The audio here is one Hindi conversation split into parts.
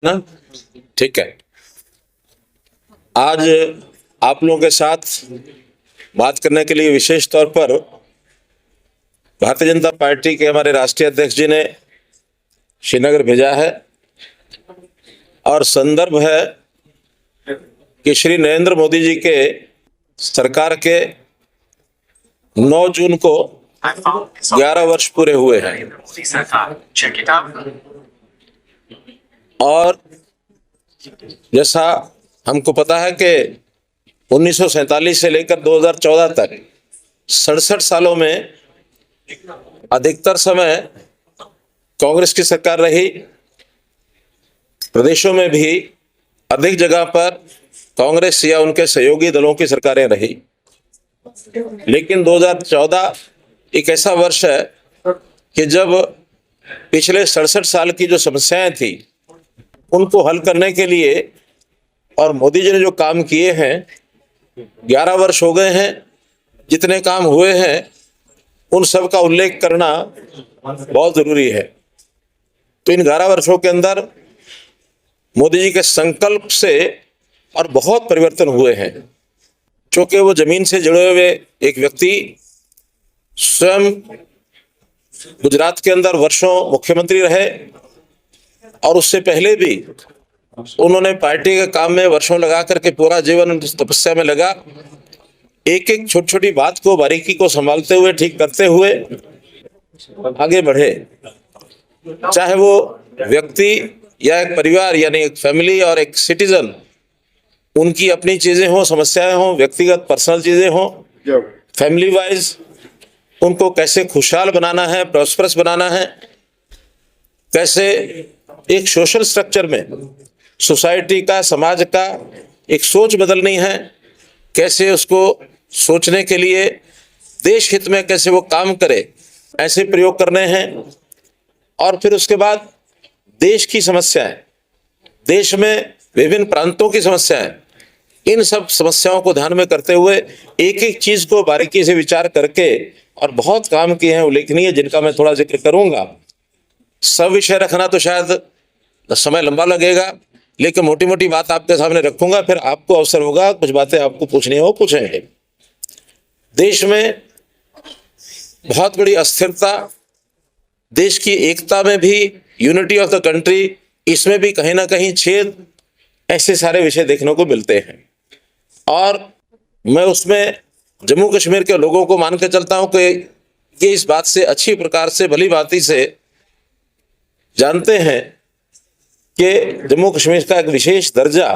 ना, ठीक है। आज आप लोगों के साथ बात करने के लिए विशेष तौर पर भारतीय जनता पार्टी के हमारे राष्ट्रीय अध्यक्ष जी ने श्रीनगर भेजा है और संदर्भ है कि श्री नरेंद्र मोदी जी के सरकार के 9 जून को 11 वर्ष पूरे हुए हैं और जैसा हमको पता है कि 1947 से लेकर 2014 तक 67 सालों में अधिकतर समय कांग्रेस की सरकार रही। प्रदेशों में भी अधिक जगह पर कांग्रेस या उनके सहयोगी दलों की सरकारें रही, लेकिन 2014 एक ऐसा वर्ष है कि जब पिछले 67 साल की जो समस्याएं थी उनको हल करने के लिए और मोदी जी ने जो काम किए हैं, 11 वर्ष हो गए हैं, जितने काम हुए हैं उन सब का उल्लेख करना बहुत जरूरी है। तो इन 11 वर्षों के अंदर मोदी जी के संकल्प से और बहुत परिवर्तन हुए हैं। चूंकि वो जमीन से जुड़े हुए एक व्यक्ति, स्वयं गुजरात के अंदर वर्षों मुख्यमंत्री रहे और उससे पहले भी उन्होंने पार्टी के काम में वर्षों लगा करके पूरा जीवन तपस्या में लगा। एक एक छोटी छोटी बात को, बारीकी को संभालते हुए, ठीक करते हुए आगे बढ़े। चाहे वो व्यक्ति या एक परिवार यानी एक फैमिली और एक सिटीजन, उनकी अपनी चीजें हों, समस्याएं हों, व्यक्तिगत पर्सनल चीजें हों, फैमिली वाइज उनको कैसे खुशहाल बनाना है, प्रॉस्परस बनाना है, कैसे एक सोशल स्ट्रक्चर में सोसाइटी का, समाज का एक सोच बदलनी है, कैसे उसको सोचने के लिए देश हित में कैसे वो काम करे, ऐसे प्रयोग करने हैं। और फिर उसके बाद देश की समस्याएं, देश में विभिन्न प्रांतों की समस्याएं, इन सब समस्याओं को ध्यान में करते हुए एक एक चीज को बारीकी से विचार करके और बहुत काम किए हैं उल्लेखनीय, जिनका मैं थोड़ा जिक्र करूंगा। सब विषय रखना तो शायद समय लंबा लगेगा, लेकिन मोटी मोटी बात आपके सामने रखूंगा, फिर आपको अवसर होगा कुछ बातें आपको पूछनी हो पूछेंगे। देश में बहुत बड़ी अस्थिरता, देश की एकता में भी, यूनिटी ऑफ द कंट्री, इसमें भी कहीं ना कहीं छेद, ऐसे सारे विषय देखने को मिलते हैं। और मैं उसमें जम्मू कश्मीर के लोगों को मान के चलता हूं कि ये इस बात से अच्छी प्रकार से, भली भांति से जानते हैं कि जम्मू कश्मीर का एक विशेष दर्जा,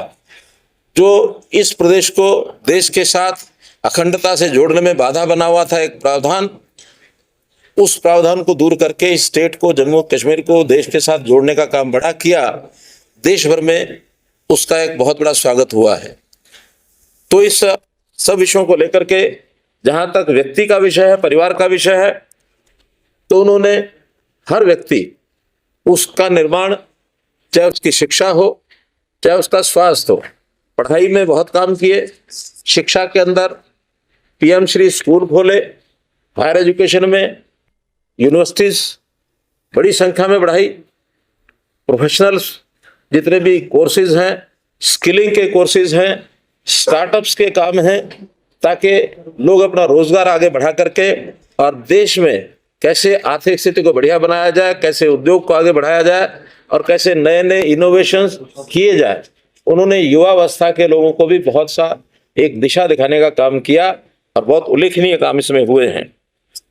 जो इस प्रदेश को देश के साथ अखंडता से जोड़ने में बाधा बना हुआ था, एक प्रावधान, उस प्रावधान को दूर करके इस स्टेट को, जम्मू कश्मीर को देश के साथ जोड़ने का काम बड़ा किया। देश भर में उसका एक बहुत बड़ा स्वागत हुआ है। तो इस सब विषयों को लेकर के जहां तक व्यक्ति का विषय है, परिवार का विषय है, तो उन्होंने हर व्यक्ति, उसका निर्माण, चाहे उसकी शिक्षा हो, चाहे उसका स्वास्थ्य हो, पढ़ाई में बहुत काम किए। शिक्षा के अंदर पीएम श्री स्कूल खोले, हायर एजुकेशन में यूनिवर्सिटीज बड़ी संख्या में बढ़ाई, प्रोफेशनल्स जितने भी कोर्सेज हैं, स्किलिंग के कोर्सेज हैं, स्टार्टअप्स के काम हैं, ताकि लोग अपना रोजगार आगे बढ़ा करके और देश में कैसे आर्थिक स्थिति को बढ़िया बनाया जाए, कैसे उद्योग को आगे बढ़ाया जाए और कैसे नए नए इनोवेशंस किए जाए। उन्होंने युवावस्था के लोगों को भी बहुत सा एक दिशा दिखाने का काम किया और बहुत उल्लेखनीय काम इसमें हुए हैं।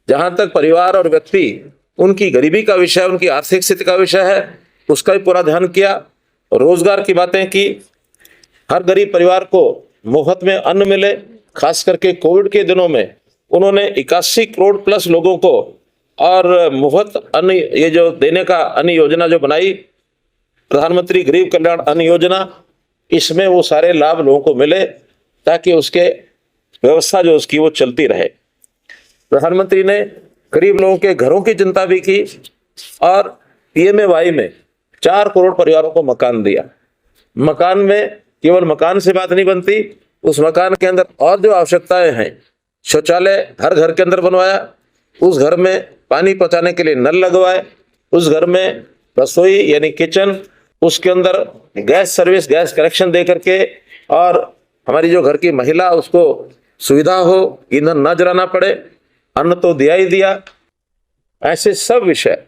जहां तक परिवार और व्यक्ति, उनकी गरीबी का विषय, उनकी आर्थिक स्थिति का विषय है, उसका भी पूरा ध्यान किया। रोजगार की बातें की, हर गरीब परिवार को मुफ्त में अन्न मिले। खास करके कोविड के दिनों में उन्होंने 81 करोड़ प्लस लोगों को और मुफ्त अन्न, ये जो देने का अन्न योजना जो बनाई, प्रधानमंत्री गरीब कल्याण अन्न योजना, इसमें वो सारे लाभ लोगों को मिले ताकि उसके व्यवस्था जो उसकी वो चलती रहे। प्रधानमंत्री ने गरीब लोगों के घरों की चिंता भी की और पीएमएवाई में 4 करोड़ परिवारों को मकान दिया। मकान में केवल मकान से बात नहीं बनती, उस मकान के अंदर और जो आवश्यकताएं हैं, शौचालय हर घर के अंदर बनवाया, उस घर में पानी पहुंचाने के लिए नल लगवाए, उस घर में रसोई यानी किचन, उसके अंदर गैस सर्विस, गैस कनेक्शन दे करके, और हमारी जो घर की महिला उसको सुविधा हो, ईंधन न जलाना पड़े, अन्न तो दिया ही दिया, ऐसे सब विषय।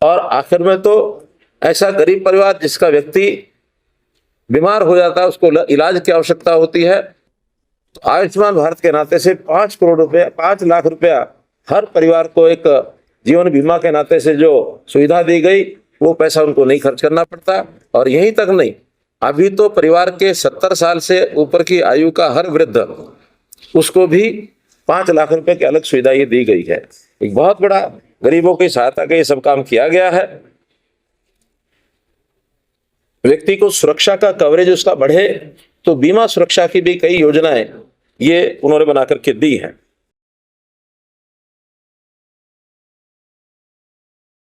और आखिर में तो ऐसा गरीब परिवार जिसका व्यक्ति बीमार हो जाता है, उसको इलाज की आवश्यकता होती है, तो आयुष्मान भारत के नाते से 5 करोड़ रुपया, 5 लाख रुपया हर परिवार को एक जीवन बीमा के नाते से जो सुविधा दी गई, वो पैसा उनको नहीं खर्च करना पड़ता। और यहीं तक नहीं, अभी तो परिवार के 70 साल से ऊपर की आयु का हर वृद्ध, उसको भी 5 लाख रुपए की अलग सुविधा ये दी गई है। एक बहुत बड़ा गरीबों की सहायता का ये सब काम किया गया है। व्यक्ति को सुरक्षा का कवरेज उसका बढ़े, तो बीमा सुरक्षा की भी कई योजनाएं ये उन्होंने बना करके दी हैं।